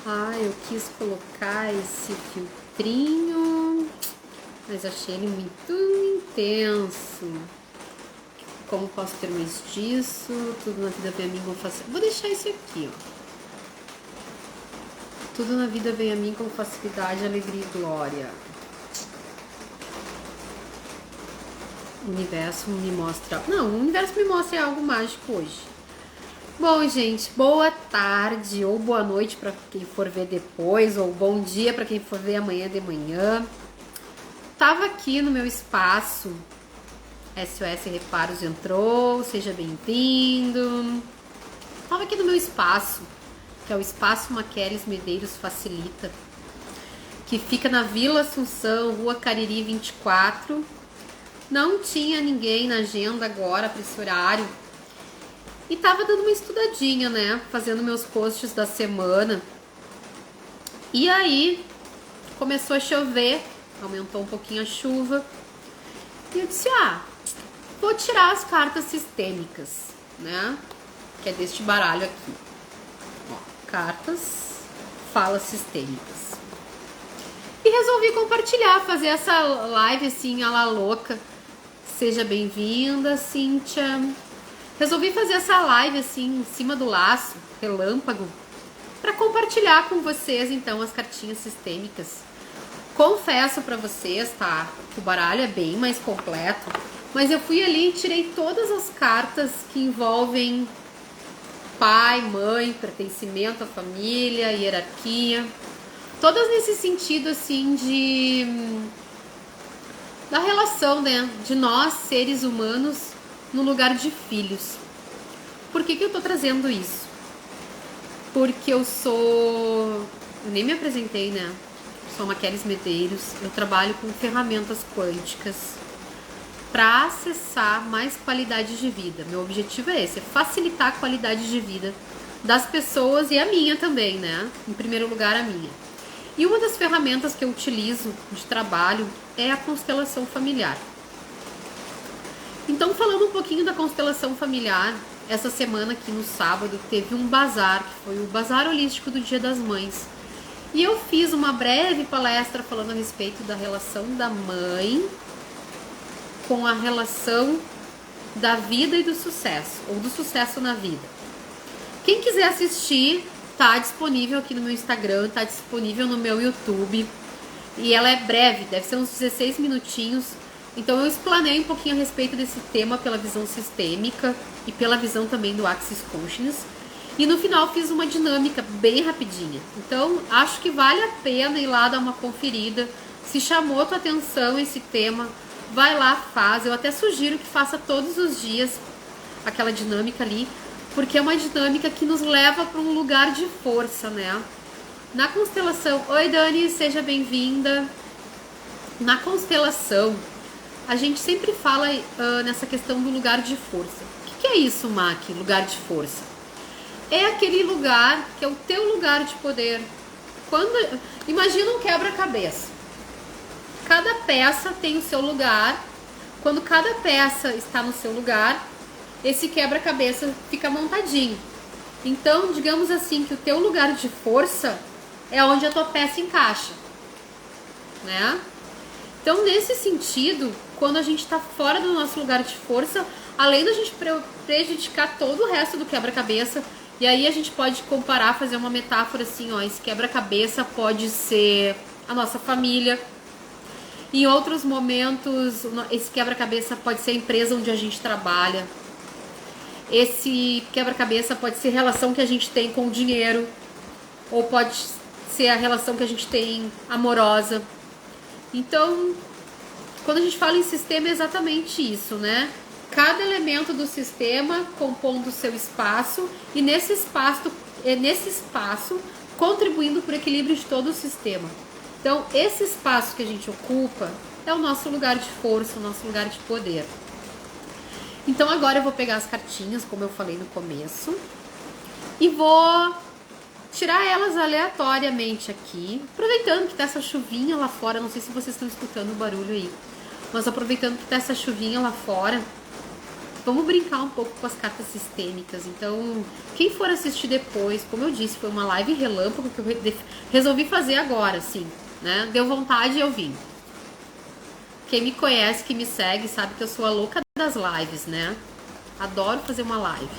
Ah, eu quis colocar esse filtrinho, mas achei ele muito intenso. Como posso ter mais disso? Tudo na vida vem a mim com facilidade. Vou deixar esse aqui, ó. Tudo na vida vem a mim com facilidade, alegria e glória. O universo me mostra... Não, o universo me mostra algo mágico hoje. Bom, gente, boa tarde ou boa noite para quem for ver depois, ou bom dia para quem for ver amanhã de manhã. Tava aqui no meu espaço. SOS Reparos entrou, seja bem-vindo. Tava aqui no meu espaço, que é o Espaço Maqueles Medeiros Facilita, que fica na Vila Assunção, Rua Cariri 24. Não tinha ninguém na agenda agora para esse horário. E tava dando uma estudadinha, né? Fazendo meus posts da semana. E aí, começou a chover, aumentou um pouquinho a chuva. E eu disse, vou tirar as cartas sistêmicas, né? Que é deste baralho aqui. Ó, cartas, falas sistêmicas. E resolvi compartilhar, fazer essa live assim, a la louca. Seja bem-vinda, Cíntia. Resolvi fazer essa live assim, em cima do laço, relâmpago, para compartilhar com vocês, então, as cartinhas sistêmicas. Confesso para vocês, tá, que o baralho é bem mais completo, mas eu fui ali e tirei todas as cartas que envolvem pai, mãe, pertencimento à família, hierarquia, todas nesse sentido, assim, da relação, né, de nós, seres humanos, no lugar de filhos. Por que eu tô trazendo isso? Porque eu nem me apresentei, né? Sou Maqueles Medeiros. Eu trabalho com ferramentas quânticas para acessar mais qualidade de vida. Meu objetivo é esse, é facilitar a qualidade de vida das pessoas e a minha também, né? Em primeiro lugar, a minha. E uma das ferramentas que eu utilizo de trabalho é a constelação familiar. Então, falando um pouquinho da constelação familiar, essa semana aqui no sábado teve um bazar, que foi o Bazar Holístico do Dia das Mães. E eu fiz uma breve palestra falando a respeito da relação da mãe com a relação da vida e do sucesso, ou do sucesso na vida. Quem quiser assistir, tá disponível aqui no meu Instagram, tá disponível no meu YouTube. E ela é breve, deve ser uns 16 minutinhos. Então eu explanei um pouquinho a respeito desse tema pela visão sistêmica e pela visão também do Axis Consciousness. E no final fiz uma dinâmica bem rapidinha. Então acho que vale a pena ir lá dar uma conferida. Se chamou a tua atenção esse tema, vai lá, faz. Eu até sugiro que faça todos os dias aquela dinâmica ali, porque é uma dinâmica que nos leva para um lugar de força, né? Na constelação... Oi, Dani, seja bem-vinda. Na constelação, a gente sempre fala nessa questão do lugar de força. O que é isso, Mac, lugar de força? É aquele lugar que é o teu lugar de poder. Imagina um quebra-cabeça. Cada peça tem o seu lugar. Quando cada peça está no seu lugar, esse quebra-cabeça fica montadinho. Então, digamos assim, que o teu lugar de força é onde a tua peça encaixa, né? Então, nesse sentido, quando a gente está fora do nosso lugar de força, além da gente prejudicar todo o resto do quebra-cabeça, e aí a gente pode comparar, fazer uma metáfora assim, ó, esse quebra-cabeça pode ser a nossa família. Em outros momentos, esse quebra-cabeça pode ser a empresa onde a gente trabalha. Esse quebra-cabeça pode ser a relação que a gente tem com o dinheiro, ou pode ser a relação que a gente tem amorosa. Então, quando a gente fala em sistema, é exatamente isso, né? Cada elemento do sistema compondo o seu espaço e nesse espaço contribuindo para o equilíbrio de todo o sistema. Então, esse espaço que a gente ocupa é o nosso lugar de força, o nosso lugar de poder. Então, agora eu vou pegar as cartinhas, como eu falei no começo, e vou tirar elas aleatoriamente aqui, aproveitando que tá essa chuvinha lá fora. Não sei se vocês estão escutando o barulho aí, mas aproveitando que tá essa chuvinha lá fora, vamos brincar um pouco com as cartas sistêmicas. Então, quem for assistir depois, como eu disse, foi uma live relâmpago que eu resolvi fazer agora, assim, né? Deu vontade e eu vim. Quem me conhece, que me segue, sabe que eu sou a louca das lives, né? Adoro fazer uma live.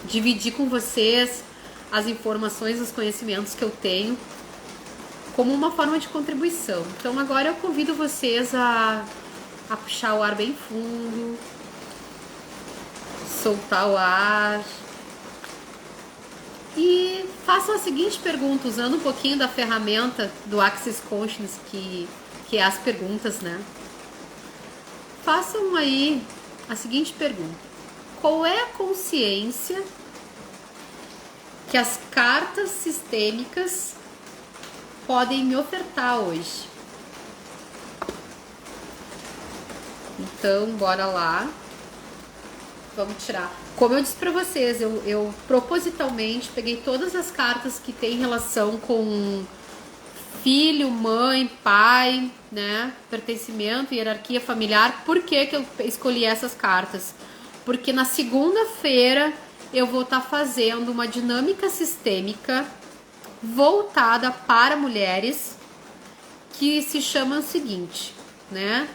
Dividir com vocês as informações, os conhecimentos que eu tenho como uma forma de contribuição. Então agora eu convido vocês a puxar o ar bem fundo, soltar o ar e façam a seguinte pergunta, usando um pouquinho da ferramenta do Access Consciousness, que é as perguntas, né? Façam aí a seguinte pergunta: qual é a consciência que as cartas sistêmicas podem me ofertar hoje? Então, bora lá. Vamos tirar. Como eu disse pra vocês, eu propositalmente peguei todas as cartas que tem relação com filho, mãe, pai, né? Pertencimento, hierarquia familiar. Por que eu escolhi essas cartas? Porque na segunda-feira eu vou estar fazendo uma dinâmica sistêmica voltada para mulheres, que se chama o seguinte, né?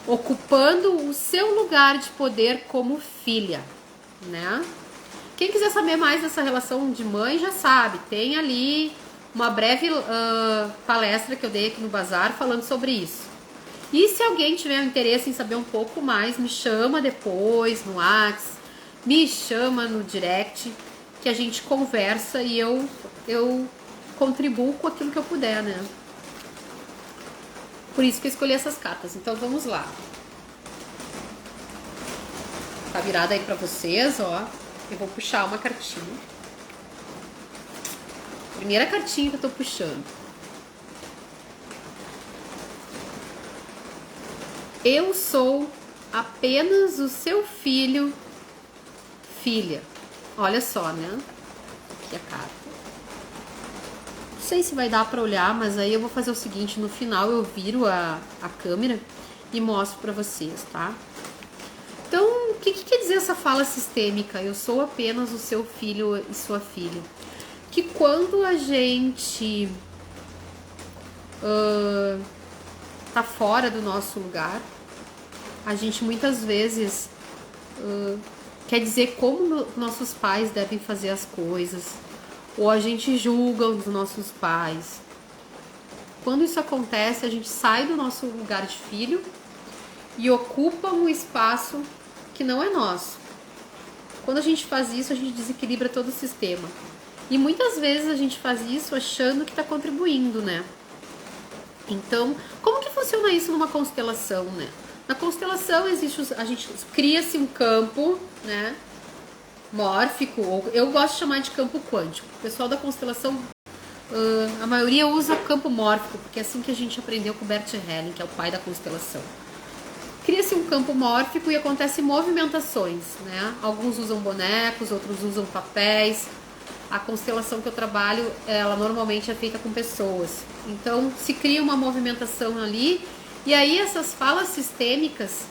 Ocupando o seu lugar de poder como filha, né? Quem quiser saber mais dessa relação de mãe já sabe, tem ali uma breve palestra que eu dei aqui no Bazar falando sobre isso. E se alguém tiver interesse em saber um pouco mais, me chama depois no WhatsApp, me chama no direct, que a gente conversa e eu contribuo com aquilo que eu puder, né? Por isso que eu escolhi essas cartas. Então vamos lá. Tá virada aí pra vocês, ó. Eu vou puxar uma cartinha. Primeira cartinha que eu tô puxando. Eu sou apenas o seu filho, filha. Olha só, né? Aqui a carta. Não sei se vai dar pra olhar, mas aí eu vou fazer o seguinte, no final eu viro a câmera e mostro pra vocês, tá? Então, o que quer dizer essa fala sistêmica? Eu sou apenas o seu filho e sua filha. Que quando a gente tá fora do nosso lugar, a gente muitas vezes quer dizer como nossos pais devem fazer as coisas, ou a gente julga os nossos pais. Quando isso acontece, a gente sai do nosso lugar de filho e ocupa um espaço que não é nosso. Quando a gente faz isso, a gente desequilibra todo o sistema. E muitas vezes a gente faz isso achando que está contribuindo, né? Então, como que funciona isso numa constelação, né? Na constelação a gente cria-se um campo, né? Mórfico, ou eu gosto de chamar de campo quântico. O pessoal da constelação, a maioria usa campo mórfico, porque é assim que a gente aprendeu com o Bert Helling, que é o pai da constelação. Cria-se um campo mórfico e acontecem movimentações, né? Alguns usam bonecos, outros usam papéis. A constelação que eu trabalho, ela normalmente é feita com pessoas. Então, se cria uma movimentação ali, e aí essas falas sistêmicas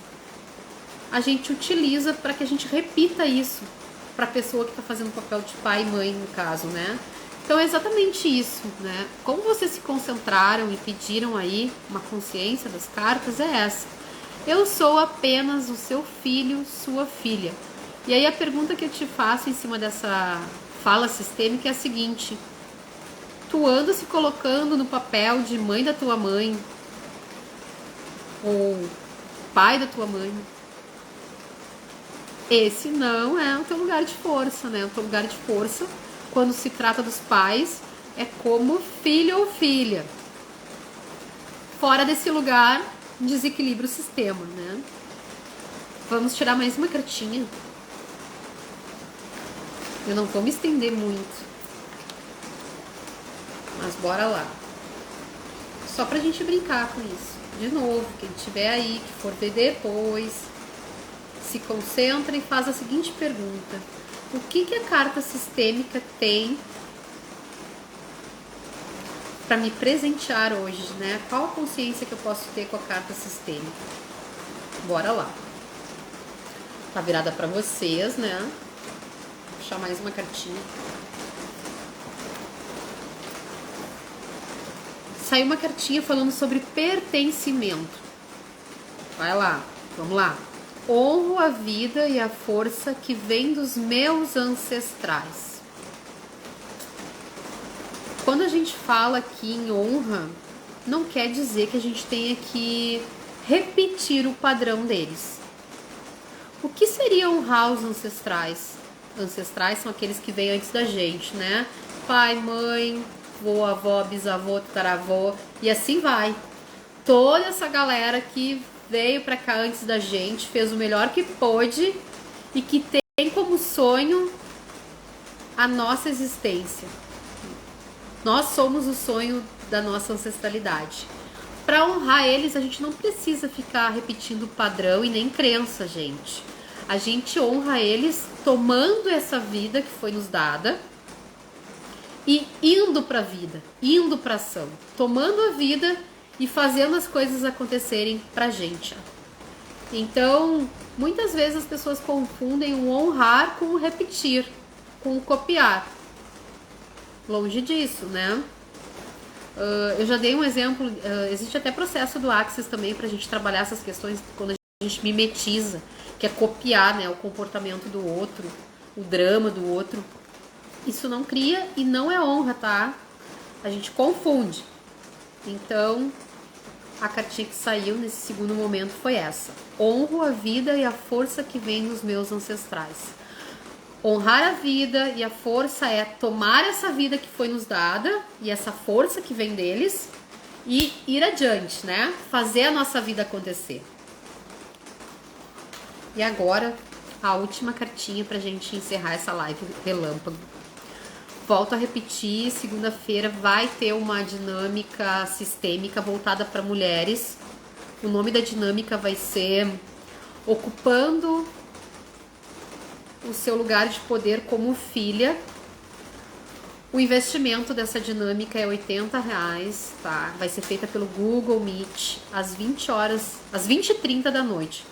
a gente utiliza para que a gente repita isso para a pessoa que está fazendo o papel de pai e mãe, no caso, né? Então é exatamente isso, né? Como vocês se concentraram e pediram aí uma consciência das cartas, é essa. Eu sou apenas o seu filho, sua filha. E aí a pergunta que eu te faço em cima dessa fala sistêmica é a seguinte: tu anda se colocando no papel de mãe da tua mãe ou pai da tua mãe? Esse não é o teu lugar de força, né? O teu lugar de força, quando se trata dos pais, é como filho ou filha. Fora desse lugar, desequilibra o sistema, né? Vamos tirar mais uma cartinha. Eu não vou me estender muito, mas bora lá. Só pra gente brincar com isso. De novo, quem estiver aí, que for ver depois, se concentra e faz a seguinte pergunta: o que a carta sistêmica tem para me presentear hoje, né? Qual a consciência que eu posso ter com a carta sistêmica? Bora lá. Tá virada pra vocês, né? Vou puxar mais uma cartinha. Saiu uma cartinha falando sobre pertencimento. Vai lá, vamos lá. Honro a vida e a força que vem dos meus ancestrais. Quando a gente fala aqui em honra, não quer dizer que a gente tenha que repetir o padrão deles. O que seria honrar os ancestrais? Ancestrais são aqueles que vêm antes da gente, né? Pai, mãe, vô, avó, bisavô, tataravô, e assim vai. Toda essa galera que veio pra cá antes da gente, fez o melhor que pôde e que tem como sonho a nossa existência. Nós somos o sonho da nossa ancestralidade. Para honrar eles, a gente não precisa ficar repetindo o padrão e nem crença, gente. A gente honra eles tomando essa vida que foi nos dada e indo para a vida, indo para ação, tomando a vida e fazendo as coisas acontecerem pra gente. Então, muitas vezes as pessoas confundem o honrar com o repetir, com o copiar. Longe disso, né? Eu já dei um exemplo, existe até processo do Axis também pra gente trabalhar essas questões quando a gente mimetiza, que é copiar, né, o comportamento do outro, o drama do outro. Isso não cria e não é honra, tá? A gente confunde. Então, a cartinha que saiu nesse segundo momento foi essa. Honro a vida e a força que vem dos meus ancestrais. Honrar a vida e a força é tomar essa vida que foi nos dada e essa força que vem deles e ir adiante, né? Fazer a nossa vida acontecer. E agora, a última cartinha pra gente encerrar essa live relâmpago. Volto a repetir, segunda-feira vai ter uma dinâmica sistêmica voltada para mulheres. O nome da dinâmica vai ser Ocupando o seu lugar de poder como filha. O investimento dessa dinâmica é R$80, tá? Vai ser feita pelo Google Meet às 20 horas, às 20h30 da noite.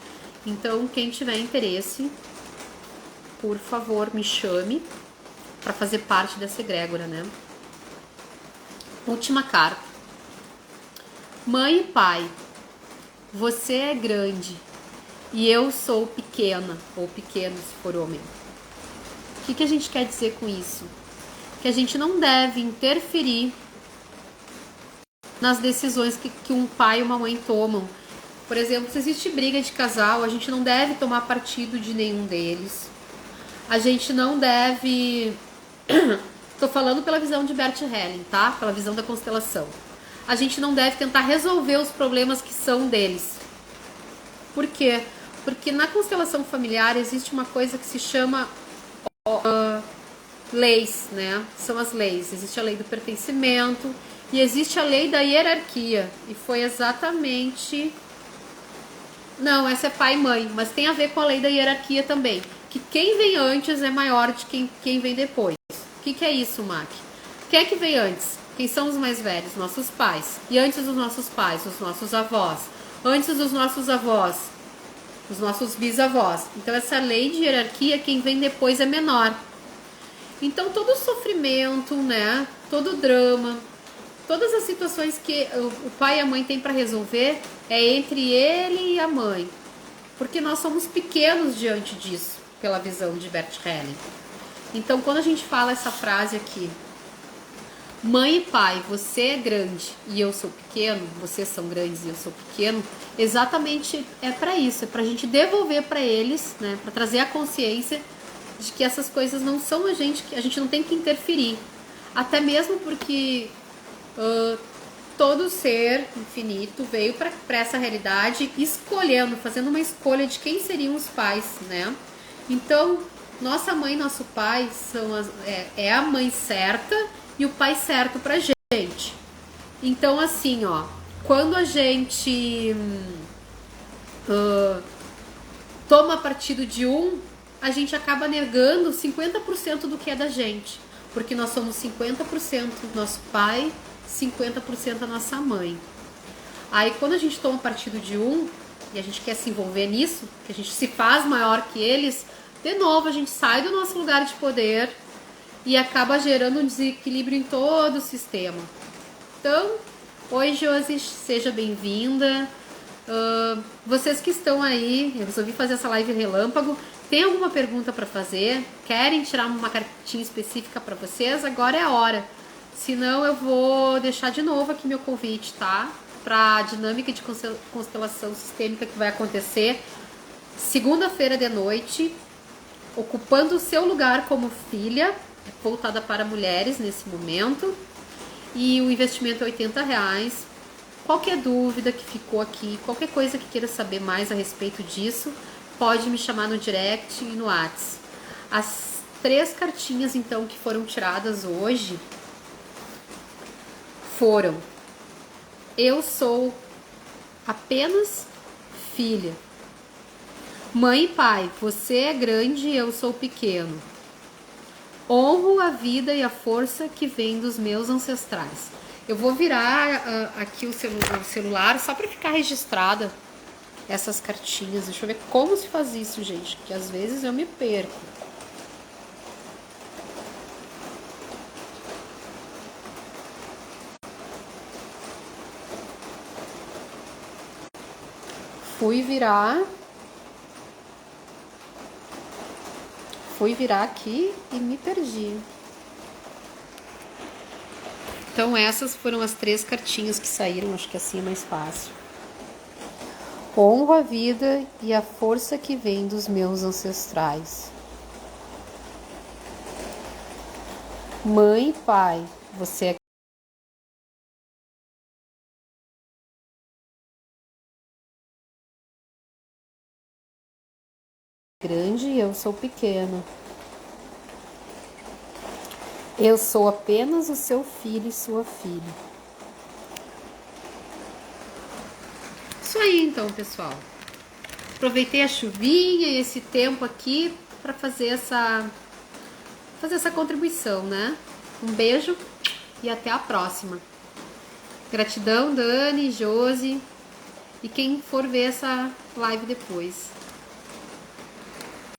Então, quem tiver interesse, por favor, me chame para fazer parte dessa egrégora, né? Última carta. Mãe e pai, você é grande e eu sou pequena, ou pequeno se for homem. O que a gente quer dizer com isso? Que a gente não deve interferir nas decisões que um pai e uma mãe tomam. Por exemplo, se existe briga de casal, a gente não deve tomar partido de nenhum deles. A gente não deve... Tô falando pela visão de Bert Helling, tá? Pela visão da constelação. A gente não deve tentar resolver os problemas que são deles. Por quê? Porque na constelação familiar existe uma coisa que se chama leis, né? São as leis. Existe a lei do pertencimento e existe a lei da hierarquia. E foi exatamente... Não, essa é pai e mãe, mas tem a ver com a lei da hierarquia também. Que quem vem antes é maior de quem vem depois. O que é isso, Mac? Quem é que veio antes? Quem são os mais velhos? Nossos pais. E antes dos nossos pais, os nossos avós. Antes dos nossos avós, os nossos bisavós. Então essa lei de hierarquia, quem vem depois é menor. Então todo o sofrimento, né? Todo o drama, todas as situações que o pai e a mãe têm para resolver é entre ele e a mãe. Porque nós somos pequenos diante disso, pela visão de Bert Helling. Então, quando a gente fala essa frase aqui, mãe e pai, você é grande e eu sou pequeno, vocês são grandes e eu sou pequeno, exatamente é para isso, é para a gente devolver para eles, né, para trazer a consciência de que essas coisas não são que a gente não tem que interferir. Até mesmo porque todo ser infinito veio para essa realidade escolhendo, fazendo uma escolha de quem seriam os pais, né? Então, nossa mãe e nosso pai é a mãe certa e o pai certo pra gente. Então, assim, ó, quando a gente toma partido de um, a gente acaba negando 50% do que é da gente. Porque nós somos 50% nosso pai, 50% a nossa mãe. Aí, quando a gente toma partido de um, e a gente quer se envolver nisso, que a gente se faz maior que eles, de novo a gente sai do nosso lugar de poder e acaba gerando um desequilíbrio em todo o sistema. Então, oi Josi, seja bem-vinda. Vocês que estão aí, eu resolvi fazer essa live relâmpago. Tem alguma pergunta para fazer? Querem tirar uma cartinha específica para vocês? Agora é a hora. Senão eu vou deixar de novo aqui meu convite, tá? Para a dinâmica de constelação sistêmica que vai acontecer segunda-feira de noite, ocupando o seu lugar como filha, voltada para mulheres nesse momento. E o investimento é R$80. Qualquer dúvida que ficou aqui, qualquer coisa que queira saber mais a respeito disso, pode me chamar no direct e no WhatsApp. As 3 cartinhas, então, que foram tiradas hoje foram: eu sou apenas filha. Mãe e pai, você é grande e eu sou pequeno. Honro a vida e a força que vem dos meus ancestrais. Eu vou virar aqui o celular só para ficar registrada essas cartinhas. Deixa eu ver como se faz isso, gente, que às vezes eu me perco. Fui virar aqui e me perdi. Então essas foram as 3 cartinhas que saíram, acho que assim é mais fácil. Honro a vida e a força que vem dos meus ancestrais. Mãe e pai, você é grande e eu sou pequeno. Eu sou apenas o seu filho e sua filha. Isso aí então, pessoal. Aproveitei a chuvinha e esse tempo aqui para fazer essa contribuição, né? Um beijo e até a próxima. Gratidão, Dani, Josi e quem for ver essa live depois.